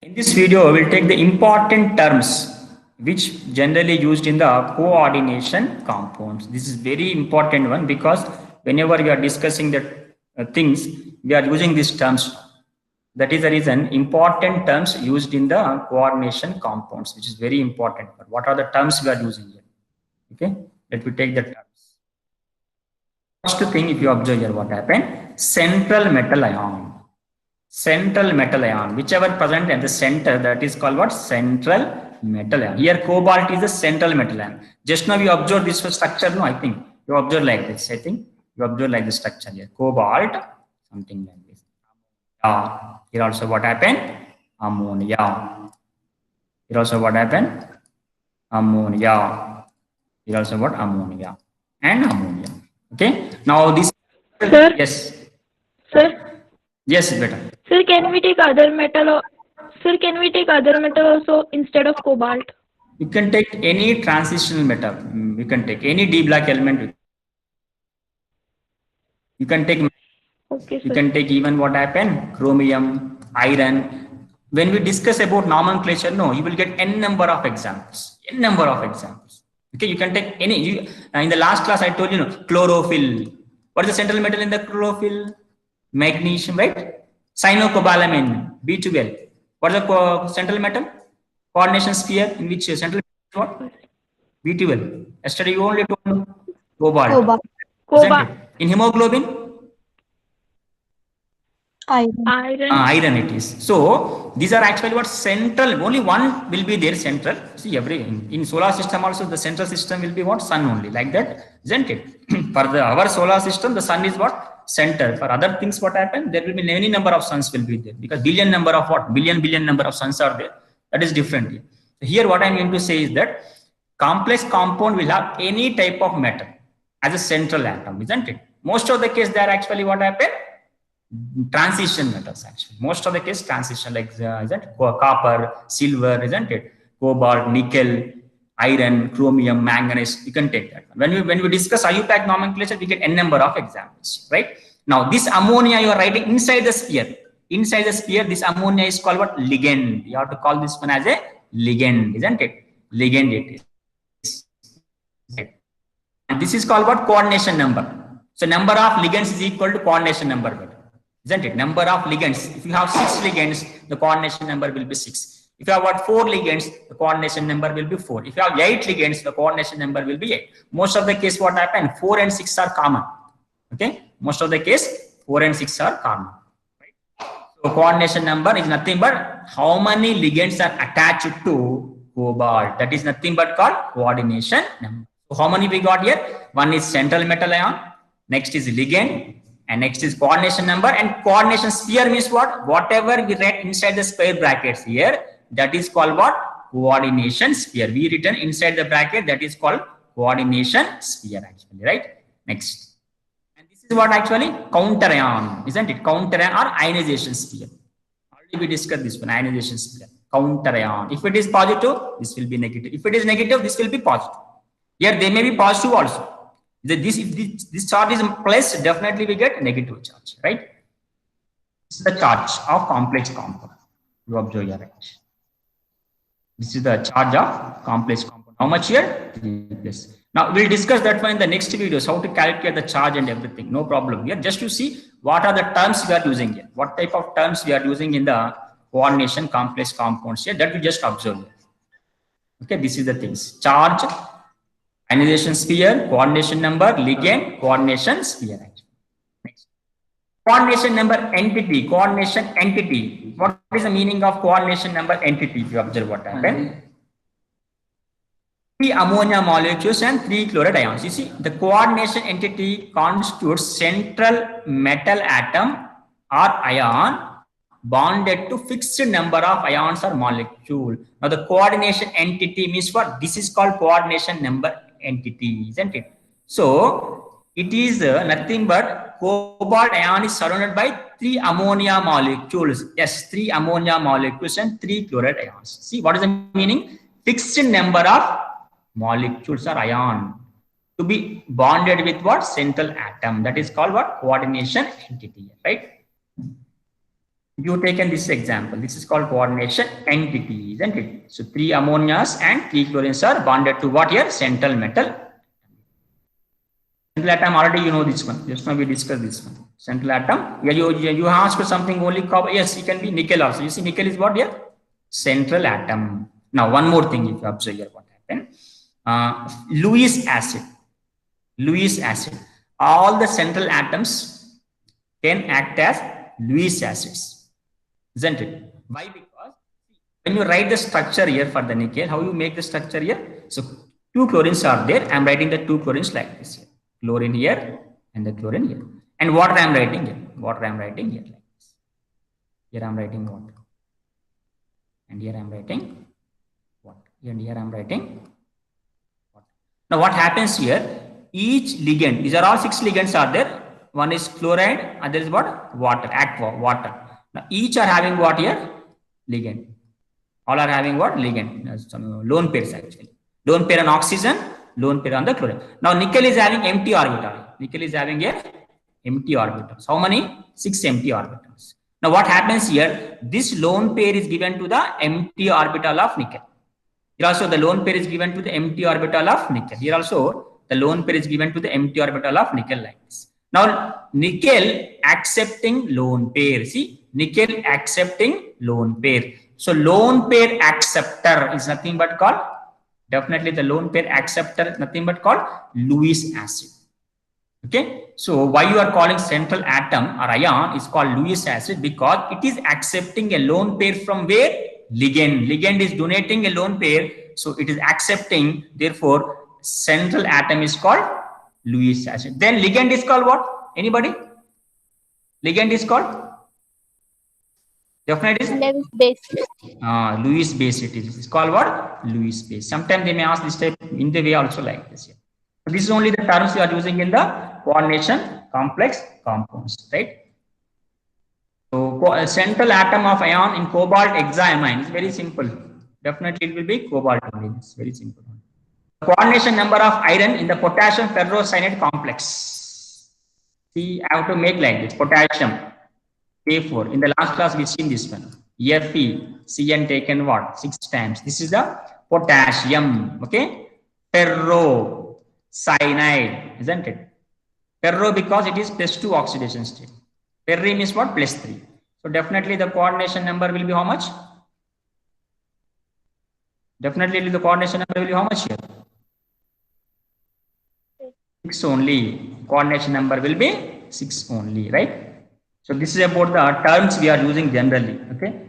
In this video, we will take the important terms which generally used in the coordination compounds. This is very important one because whenever we are discussing the things, we are using these terms. That is the reason important terms used in the coordination compounds, which is very important. But what are the terms we are using here? Okay, let me take the terms. First thing, if you observe here, what happened? Central metal ion. Central metal ion, whichever present at the center, that is called what? Central metal ion. Here cobalt is the central metal ion. Just now you observe this structure. No, I think you observe like this. I think you observe like this structure here. Cobalt, something like this. Here also what happened? Ammonia. Here also what happened? Ammonia. Here also what? Ammonia and ammonia. Okay. Now this. Sir. Yes. Sir. Yes, better. Sir, can we take other metal? Sir, can we take other metal also instead of cobalt? You can take any transitional metal. You can take any D black element. You can take. Okay, sir. You can take even what happened? Chromium, iron. When we discuss about nomenclature, no, you will get n number of examples. N number of examples. Okay, you can take any. In the last class, I told you, chlorophyll. What is the central metal in the chlorophyll? Magnesium, right? Cyanocobalamin, B12. What is the central metal? Coordination sphere in which central metal is what? B12. Yesterday you only told cobalt. Cobalt. In hemoglobin? Iron. Iron it is. So these are actually what central. Only one will be there central. See, in solar system also the central system will be what? Sun only, like that, isn't it? For our solar system, the sun is what? Center. For other things, what happened? There will be any number of suns will be there because billion number of what? Billion number of suns are there. That is different. So here, what I'm going to say is that complex compound will have any type of metal as a central atom, isn't it? Most of the case, they are actually what happened? Transition metals actually. Most of the case transition, like isn't it? Copper, silver, isn't it? Cobalt, nickel, iron, chromium, manganese. You can take that. When we discuss IUPAC nomenclature, we get n number of examples, right? Now this ammonia you are writing inside the sphere. Inside the sphere, this ammonia is called what? Ligand. You have to call this one as a ligand, isn't it? Ligand it is. And this is called what? Coordination number. So number of ligands is equal to coordination number. Isn't it? Number of ligands. If you have 6 ligands, the coordination number will be 6. If you have what? 4 ligands, the coordination number will be 4. If you have 8 ligands, the coordination number will be 8. Most of the case, what happened? 4 and 6 are common. Okay. Most of the case, 4 and 6 are common. Right? So coordination number is nothing but how many ligands are attached to cobalt. That is nothing but called coordination number. So how many we got here? One is central metal ion. Next is ligand. And next is coordination number, and coordination sphere means what? Whatever we write inside the square brackets here, that is called what? Coordination sphere. We written inside the bracket, that is called coordination sphere actually, right? Next. And this is what actually? Counter ion, isn't it? Counter ion or ionization sphere. Already we discussed this one, ionization sphere. Counter ion. If it is positive, this will be negative. If it is negative, this will be positive. Here they may be positive also. If this charge is placed, definitely we get negative charge, right? This is the charge of complex compound. You observe here, right? This is the charge of complex compound. How much here? 3+. Now we'll discuss that one in the next videos, how to calculate the charge and everything. No problem here. Just to see what are the terms we are using here. What type of terms we are using in the coordination complex compounds here. That we just observe here. Okay, this is the things. Charge, ionization sphere, coordination number, ligand, coordination sphere. Next. Coordination number entity, coordination entity. What is the meaning of coordination number entity? If you observe what happened. 3 ammonia molecules and 3 chloride ions. You see, the coordination entity constitutes central metal atom or ion bonded to fixed number of ions or molecule. Now the coordination entity means what? This is called coordination number entity, isn't it? So it is nothing but cobalt ion is surrounded by 3 ammonia molecules. Yes, 3 ammonia molecules and 3 chloride ions. See, what is the meaning? Fixed number of molecules or ion to be bonded with what? Central atom. That is called what? Coordination entity, right? You taken this example. This is called coordination entity, isn't it? So 3 ammonias and 3 chlorines are bonded to what here? Central metal. Central atom, already you know this one. Just now we discussed this one. Central atom. Yeah, you asked for something only copper. Yes, it can be nickel also. You see, nickel is what here? Central atom. Now, one more thing, if you observe here, what happened? Lewis acid. Lewis acid. All the central atoms can act as Lewis acids, isn't it? Why? Because when you write the structure here for the nickel, how you make the structure here? So 2 chlorines are there. I'm writing the 2 chlorines like this here. Chlorine here and the chlorine here. And water I'm writing here. Water I'm writing here like this. Here I'm writing water. And here I'm writing water. And here I'm writing water. Now what happens here? Each ligand, these are all 6 ligands are there. One is chloride, other is what? Water, aqua, water. Now each are having what here? Ligand. All are having what? Ligand. Some lone pairs actually. Lone pair on oxygen, lone pair on the chlorine. Now nickel is having empty orbital. Nickel is having a empty orbitals. How many? 6 empty orbitals. Now what happens here? This lone pair is given to the empty orbital of nickel. Here also the lone pair is given to the empty orbital of nickel. Here also the lone pair is given to the empty orbital of nickel like this. Now nickel accepting lone pair. See, nickel accepting lone pair. So lone pair acceptor is nothing but called, definitely the lone pair acceptor is nothing but called Lewis acid. Okay, so why you are calling central atom or ion is called Lewis acid? Because it is accepting a lone pair from where? Ligand. Ligand is donating a lone pair, so it is accepting. Therefore, central atom is called Lewis acid. Then ligand is called what? Anybody? Ligand is called? Definitely is Lewis base. Lewis base. It is. It's called what? Lewis base. Sometimes they may ask this type in the way also like this. So this is only the terms you are using in the coordination complex compounds, right? So central atom of ion in cobalt hexaamine is very simple. Definitely it will be cobalt only. It's very simple. Coordination number of iron in the potassium ferrocyanide complex. See, I have to make like this. Potassium K4. In the last class we seen this one. Fe, Cn taken what? 6 times. This is the potassium. Okay. Ferro cyanide, isn't it? Ferro because it is +2 oxidation state. Ferrium is what? +3. So definitely the coordination number will be how much? Definitely the coordination number will be how much here? 6 only. Coordination number will be 6 only, right? So this is about the terms we are using generally. Okay.